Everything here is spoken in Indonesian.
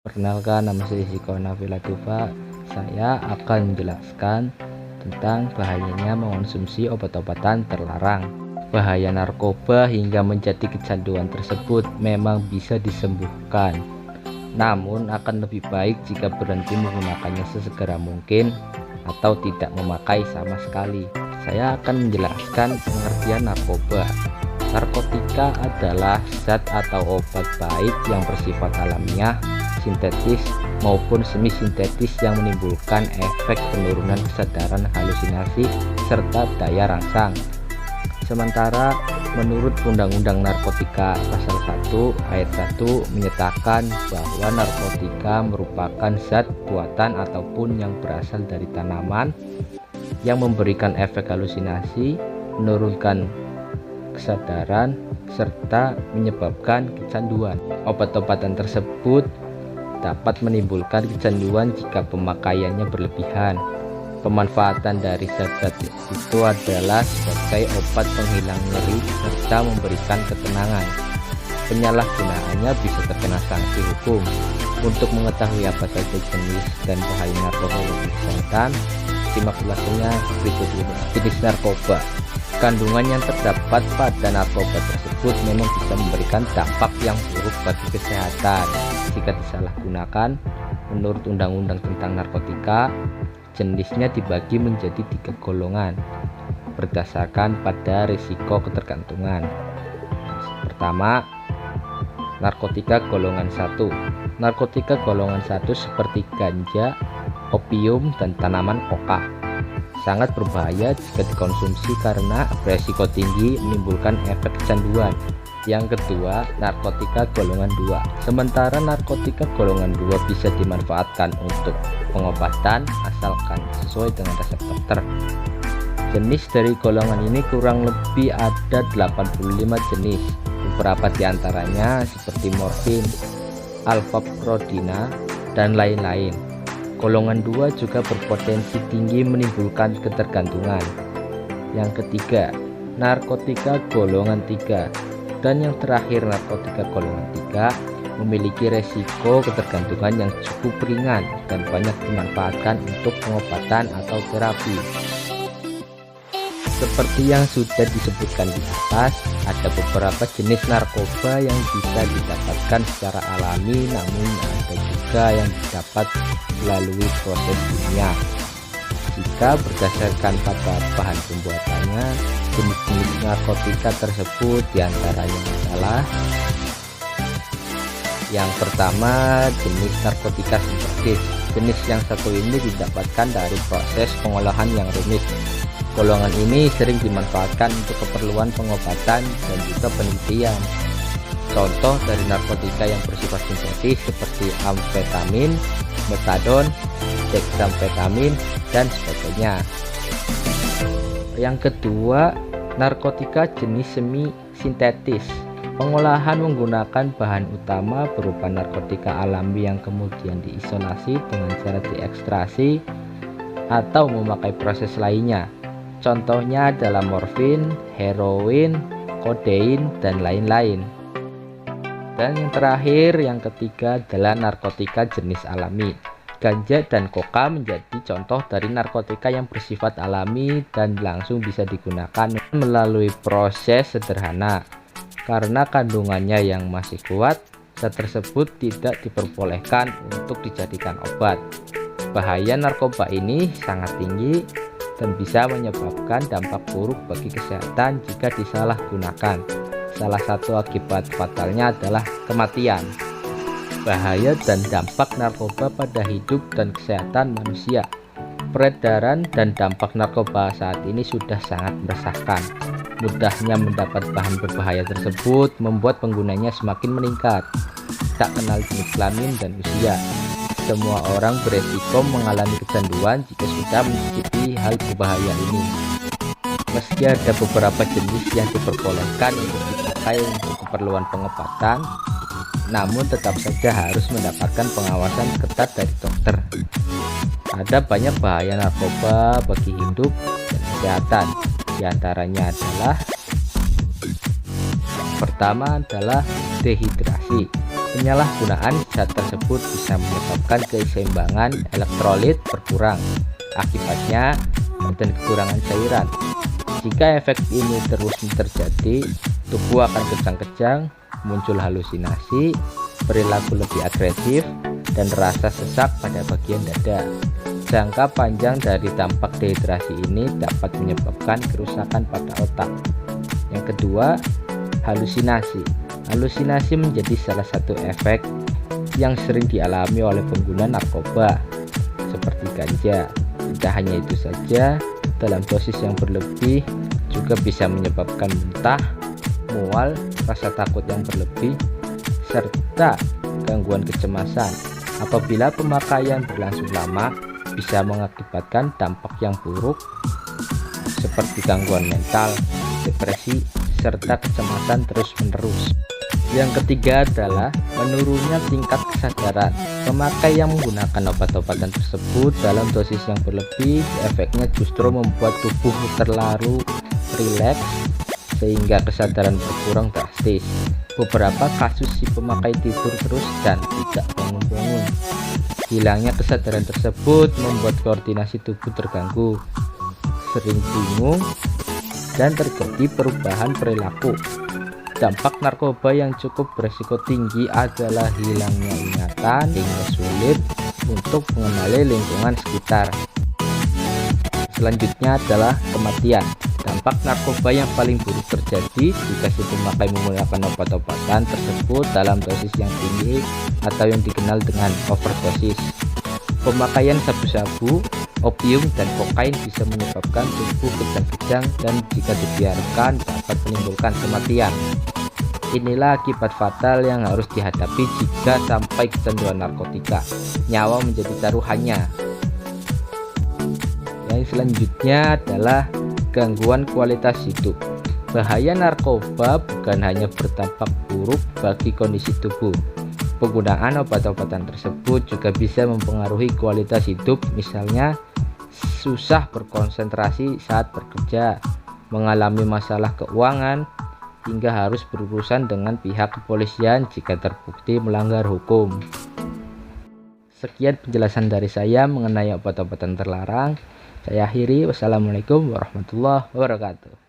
Perkenalkan, nama saya Ziko Nafila Tufa. Saya akan menjelaskan tentang bahayanya mengonsumsi obat-obatan terlarang. Bahaya narkoba hingga menjadi kecanduan tersebut memang bisa disembuhkan, namun akan lebih baik jika berhenti menggunakannya sesegera mungkin atau tidak memakai sama sekali. Saya akan menjelaskan pengertian narkoba. Narkotika adalah zat atau obat baik yang bersifat alamiah, sintetis maupun semi sintetis yang menimbulkan efek penurunan kesadaran, halusinasi, serta daya rangsang. Sementara menurut Undang-Undang Narkotika Pasal 1 Ayat 1 menyatakan bahwa narkotika merupakan zat buatan ataupun yang berasal dari tanaman yang memberikan efek halusinasi, menurunkan kesadaran, serta menyebabkan kecanduan. Obat-obatan tersebut dapat menimbulkan kecanduan jika pemakaiannya berlebihan. Pemanfaatan dari zat-zat itu adalah sebagai obat penghilang nyeri serta memberikan ketenangan. Penyalahgunaannya bisa terkena sanksi hukum. Untuk mengetahui apa saja jenis dan bahaya narkoba bagi kesehatan, simak ulasannya berikut ini. Jenis narkoba. Kandungan yang terdapat pada narkoba tersebut memang bisa memberikan dampak yang buruk bagi kesehatan jika disalahgunakan. Menurut Undang-Undang tentang Narkotika, jenisnya dibagi menjadi 3 golongan berdasarkan pada risiko ketergantungan. Pertama, narkotika golongan 1. Narkotika golongan 1 seperti ganja, opium, dan tanaman koka sangat berbahaya jika dikonsumsi karena beresiko tinggi menimbulkan efek kecanduan. Yang kedua, narkotika golongan 2. Sementara narkotika golongan 2 bisa dimanfaatkan untuk pengobatan asalkan sesuai dengan resep dokter. Jenis dari golongan ini kurang lebih ada 85 jenis. Beberapa diantaranya seperti morfin, alfaprodina, dan lain-lain. Golongan 2 juga berpotensi tinggi menimbulkan ketergantungan. Yang ketiga, narkotika golongan 3. Dan yang terakhir, narkotika golongan 3 memiliki resiko ketergantungan yang cukup ringan dan banyak dimanfaatkan untuk pengobatan atau terapi. Seperti yang sudah disebutkan di atas, ada beberapa jenis narkoba yang bisa didapatkan secara alami, namun ada juga yang didapat melalui proses kimia. Jika berdasarkan pada bahan pembuatannya, jenis-jenis narkotika tersebut diantaranya adalah: yang pertama, jenis narkotika sintetis. Jenis yang satu ini didapatkan dari proses pengolahan yang rumit. Golongan ini sering dimanfaatkan untuk keperluan pengobatan dan juga penelitian. Contoh dari narkotika yang bersifat sintetis seperti amfetamin, metadon, dexamfetamin, dan sebagainya. Yang kedua, narkotika jenis semi sintetis. Pengolahan menggunakan bahan utama berupa narkotika alami yang kemudian diisolasi dengan cara diekstraksi atau memakai proses lainnya. Contohnya adalah morfin, heroin, kodein, dan lain-lain. Dan yang terakhir, yang ketiga adalah narkotika jenis alami. Ganja dan koka menjadi contoh dari narkotika yang bersifat alami dan langsung bisa digunakan melalui proses sederhana. Karena kandungannya yang masih kuat, zat tersebut tidak diperbolehkan untuk dijadikan obat. Bahaya narkoba ini sangat tinggi dan bisa menyebabkan dampak buruk bagi kesehatan jika disalahgunakan. Salah satu akibat fatalnya adalah kematian. Bahaya dan dampak narkoba pada hidup dan kesehatan manusia. Peredaran dan dampak narkoba saat ini sudah sangat meresahkan. Mudahnya mendapat bahan berbahaya tersebut membuat penggunanya semakin meningkat. Tak kenal jenis kelamin dan usia. Semua orang beresiko mengalami kecanduan jika sudah mencicipi hal berbahaya ini. Meski ada beberapa jenis yang diperbolehkan untuk dipakai untuk keperluan pengobatan, namun tetap saja harus mendapatkan pengawasan ketat dari dokter. Ada banyak bahaya narkoba bagi hidup dan kesehatan. Di antaranya adalah: pertama adalah dehidrasi. Penyalahgunaan zat tersebut bisa menyebabkan keseimbangan elektrolit berkurang. Akibatnya, dan kekurangan cairan. Jika efek ini terus terjadi, tubuh akan kejang-kejang, muncul halusinasi, perilaku lebih agresif, dan rasa sesak pada bagian dada. Jangka panjang dari dampak dehidrasi ini dapat menyebabkan kerusakan pada otak. Yang kedua, halusinasi. Halusinasi menjadi salah satu efek yang sering dialami oleh pengguna narkoba seperti ganja. Tidak hanya itu saja, dalam dosis yang berlebih juga bisa menyebabkan muntah, mual, rasa takut yang berlebih, serta gangguan kecemasan. Apabila pemakaian berlangsung lama, bisa mengakibatkan dampak yang buruk seperti gangguan mental, depresi, serta kecemasan terus-menerus. Yang ketiga adalah menurunnya tingkat kesadaran. Pemakai yang menggunakan obat-obatan tersebut dalam dosis yang berlebih, efeknya justru membuat tubuh terlalu rileks sehingga kesadaran berkurang drastis. Beberapa kasus si pemakai tidur terus dan tidak bangun-bangun. Hilangnya kesadaran tersebut membuat koordinasi tubuh terganggu, sering bingung, dan terjadi perubahan perilaku. Dampak narkoba yang cukup berisiko tinggi adalah hilangnya ingatan hingga sulit untuk mengenali lingkungan sekitar. Selanjutnya adalah kematian. Dampak narkoba yang paling buruk terjadi jika si pemakai menggunakan obat-obatan tersebut dalam dosis yang tinggi atau yang dikenal dengan overdosis. Pemakaian sabu-sabu, opium, dan kokain bisa menyebabkan tubuh kejang-kejang dan jika dibiarkan dapat menimbulkan kematian. Inilah akibat fatal yang harus dihadapi jika sampai kecanduan narkotika. Nyawa menjadi taruhannya. Yang selanjutnya adalah gangguan kualitas hidup. Bahaya narkoba bukan hanya berdampak buruk bagi kondisi tubuh. Penggunaan obat-obatan tersebut juga bisa mempengaruhi kualitas hidup, misalnya susah berkonsentrasi saat bekerja, mengalami masalah keuangan, hingga harus berurusan dengan pihak kepolisian jika terbukti melanggar hukum. Sekian penjelasan dari saya mengenai obat-obatan terlarang. Saya akhiri. Wassalamualaikum warahmatullahi wabarakatuh.